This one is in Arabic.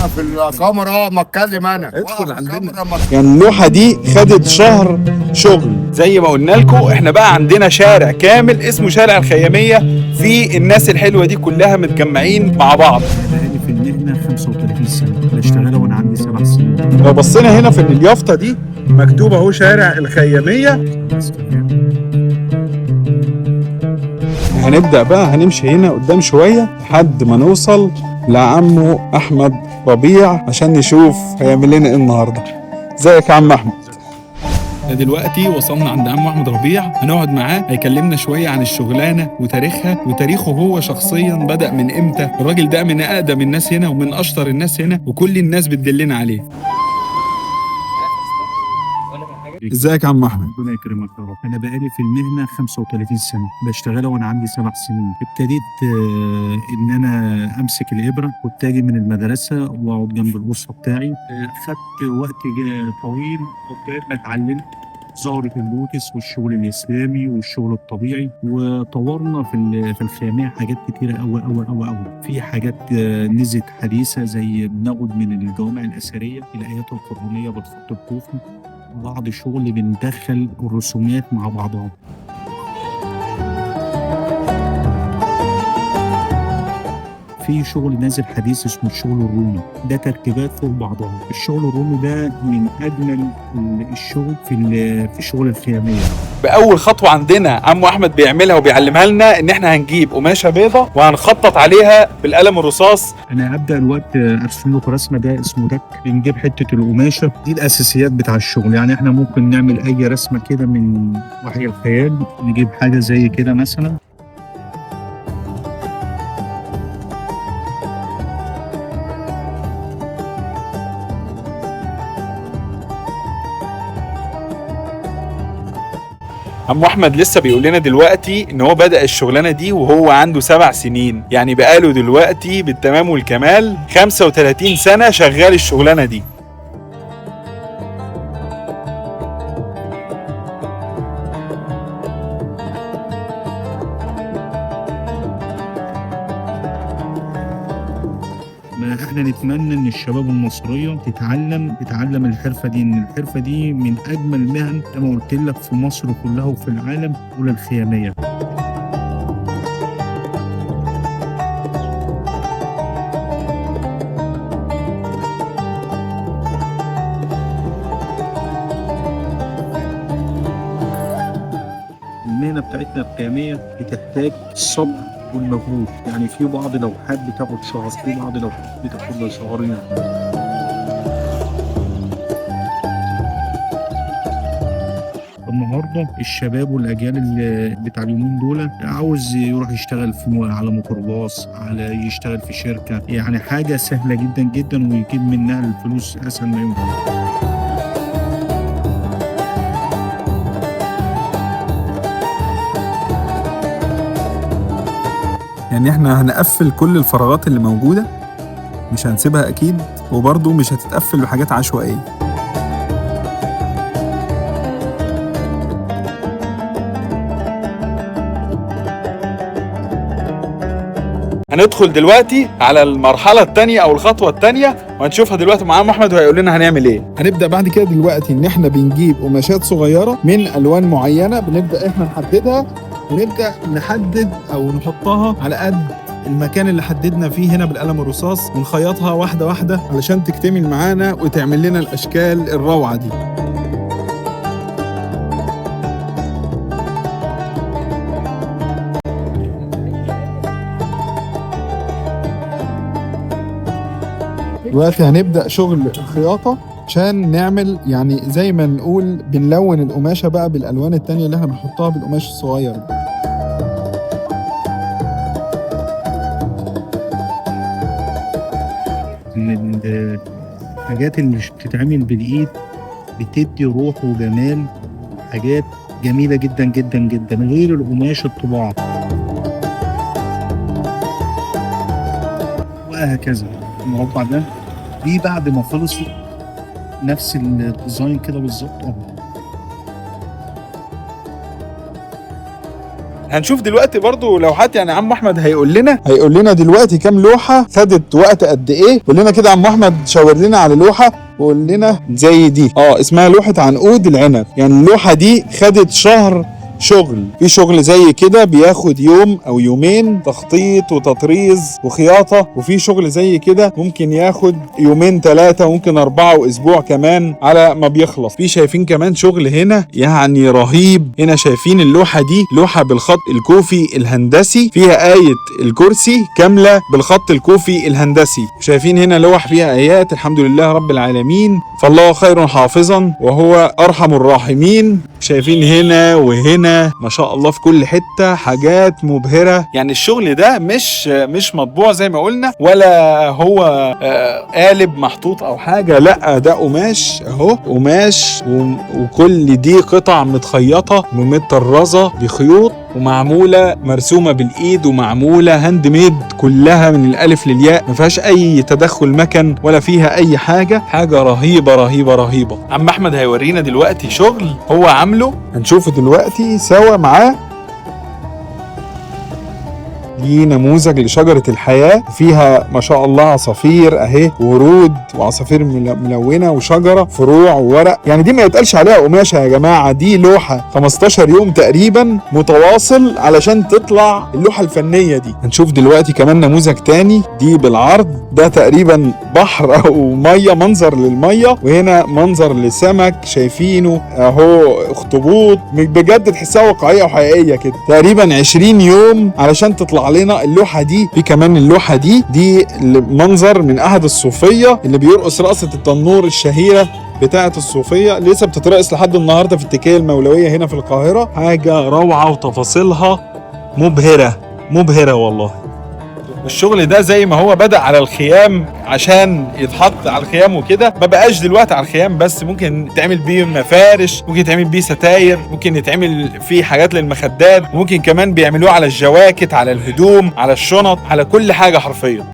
في الكاميرا ما اتكلم انا ادخل عندنا. يعني اللوحة دي خدت شهر شغل. زي ما قلنا لكم احنا بقى عندنا شارع كامل اسمه شارع الخيامية، في الناس الحلوة دي كلها متجمعين مع بعض. بقالي في المهنة 35 سنة، بشتغلها وانا عندي 7 سنين. لو بصينا هنا في اليافطة دي مكتوب اهو شارع الخيامية. هنبدأ بقى هنمشي هنا قدام شوية لحد ما نوصل لعمه أحمد ربيع عشان نشوف هيعمل لنا ايه النهارده. ازيك يا عم أحمد؟ دلوقتي وصلنا عند عم احمد ربيع، هنقعد معاه هيكلمنا شويه عن الشغلانه وتاريخها وتاريخه هو شخصيا، بدأ من امتى. الراجل ده من اقدم الناس هنا ومن اشطر الناس هنا وكل الناس بتدلنا عليه. ازيك يا عم احمد؟ ربنا يكرمك يا رب. انا بقالي في المهنة 35 سنة، بشتغلها وانا عندي 7 سنين. ابتديت ان انا امسك الابرة، كنت اجي من المدرسة واقعد جنب البوصة بتاعي. خدت وقت طويل لغاية ما اتعلمت زهرة اللوتس والشغل الإسلامي والشغل الطبيعي، وطورنا في الخيامية حاجات كتيرة أوي أوي أوي أوي. في حاجات نزلت حديثة زي بناخد من الجوامع الأثرية الآيات القرآنية بالخط الكوفي، بعض شغل بندخل الرسومات مع بعضها. في شغل نازل حديث اسمه الشغل الرومي، ده تركيبات فوق بعضها. الشغل الرومي ده من اجمل الشغل في شغل الخياميه. باول خطوه عندنا عم احمد بيعملها وبيعلمها لنا ان احنا هنجيب قماشه بيضه وهنخطط عليها بالقلم الرصاص. انا هبدا الوقت ارسم لكم رسمه، ده اسمه دك. بنجيب حته القماشه دي، الاساسيات بتاع الشغل. يعني احنا ممكن نعمل اي رسمه كده من وحي الخيال، نجيب حاجه زي كده مثلا. عم احمد لسه بيقول لنا دلوقتي ان هو بدأ الشغلانه دي وهو عنده 7 سنين، يعني بقاله دلوقتي بالتمام والكمال 35 سنه شغال الشغلانه دي. احنا نتمنى ان الشباب المصريه تتعلم الحرفه دي، ان الحرفه دي من اجمل المهن زي ما قلت لك في مصر كلها وفي العالم، ولا الخياميه. المهنه بتاعتنا الخياميه بتحتاج الصبر والمجهود. يعني في بعض لوحات بتاخد شهر، في بعض لوحات بتاخد شهرين. النهارده الشباب والاجيال اللي بتاع اليومين دول عاوز يروح يشتغل على ميكروباص، على يشتغل في شركه، يعني حاجه سهله جدا جدا ويجيب منها الفلوس اسهل ما يمكن. يعني احنا هنقفل كل الفراغات اللي موجودة، مش هنسيبها اكيد، وبرضه مش هتتقفل بحاجات عشوائية. هندخل دلوقتي على المرحله الثانيه او الخطوه الثانيه وهنشوفها دلوقتي مع عم احمد وهيقول لنا هنعمل ايه. هنبدأ بعد كده دلوقتي ان احنا بنجيب قماشات صغيرة من الوان معينة، بنبدأ احنا نحددها ونبدأ نحدد او نحطها على قد المكان اللي حددنا فيه هنا بالقلم الرصاص، ونخيطها واحدة واحدة علشان تكتمل معانا وتعمل لنا الاشكال الروعة دي. دلوقتي هنبدأ شغل الخياطة عشان نعمل يعني زي ما نقول بنلون القماشة بقى بالألوان التانية اللي احنا بنحطها بالقماش الصغير ده. من الحاجات اللي بتتعمل بالإيد بتدي روح وجمال، حاجات جميلة جدا جدا جدا، غير القماش الطباعة وهكذا. المربع ده دي بعد ما خلصوا نفس الديزاين كده بالظبط. هنشوف دلوقتي برضو لوحات، يعني عم احمد هيقول لنا دلوقتي كام لوحه خدت وقت قد ايه. قول لنا كده عم احمد، شاور لنا على لوحه وقول لنا زي دي اسمها لوحه عنقود العنب. يعني اللوحه دي خدت شهر شغل. في شغل زي كده بياخد يوم او يومين تخطيط وتطريز وخياطة، وفي شغل زي كده ممكن ياخد يومين 3 وممكن 4 واسبوع كمان على ما بيخلص. في شايفين كمان شغل هنا يعني رهيب. هنا شايفين اللوحة دي لوحة بالخط الكوفي الهندسي، فيها آية الكرسي كاملة بالخط الكوفي الهندسي. شايفين هنا لوح فيها آيات الحمد لله رب العالمين، فالله خير حافظا وهو أرحم الراحمين. شايفين هنا وهنا ما شاء الله في كل حتة حاجات مبهرة. يعني الشغل ده مش مطبوع زي ما قلنا، ولا هو قالب محطوط او حاجة، لا ده قماش اهو، قماش وكل دي قطع متخيطة ومتطرزة بخيوط ومعمولة مرسومة بالايد ومعمولة هاند ميد كلها من الالف للياء، ما فيهاش اي تدخل مكن ولا فيها اي حاجة رهيبة رهيبة رهيبة. عم احمد هيورينا دلوقتي شغل هو عامله، هنشوفه دلوقتي سوا معاه. دي نموذج لشجرة الحياة، فيها ما شاء الله عصافير اهي، ورود وعصافير ملونة وشجرة فروع وورق. يعني دي ما يتقالش عليها قماشة يا جماعة، دي لوحة 15 يوم تقريبا متواصل علشان تطلع اللوحة الفنية دي. هنشوف دلوقتي كمان نموذج تاني، دي بالعرض، ده تقريبا بحر او مية، منظر للمية، وهنا منظر لسمك شايفينه اهو، اخطبوط، بجد تحسها واقعية وحقيقية كده. تقريبا 20 يوم علشان تطلع علينا اللوحة دي. في كمان اللوحة دي منظر من أحد الصوفية اللي بيرقص رقصة التنور الشهيرة بتاعة الصوفية، لسه بتترقص لحد النهاردة في التكية المولوية هنا في القاهرة. حاجة روعة وتفاصيلها مبهرة والله. الشغل ده زي ما هو بدأ على الخيام عشان يتحط على الخيام وكده، ما بقاش دلوقتي على الخيام بس، ممكن تعمل بيه مفارش، ممكن تعمل بيه ستاير، ممكن يتعمل فيه حاجات للمخدات، ممكن كمان بيعملوه على الجواكت، على الهدوم، على الشنط، على كل حاجة حرفيا.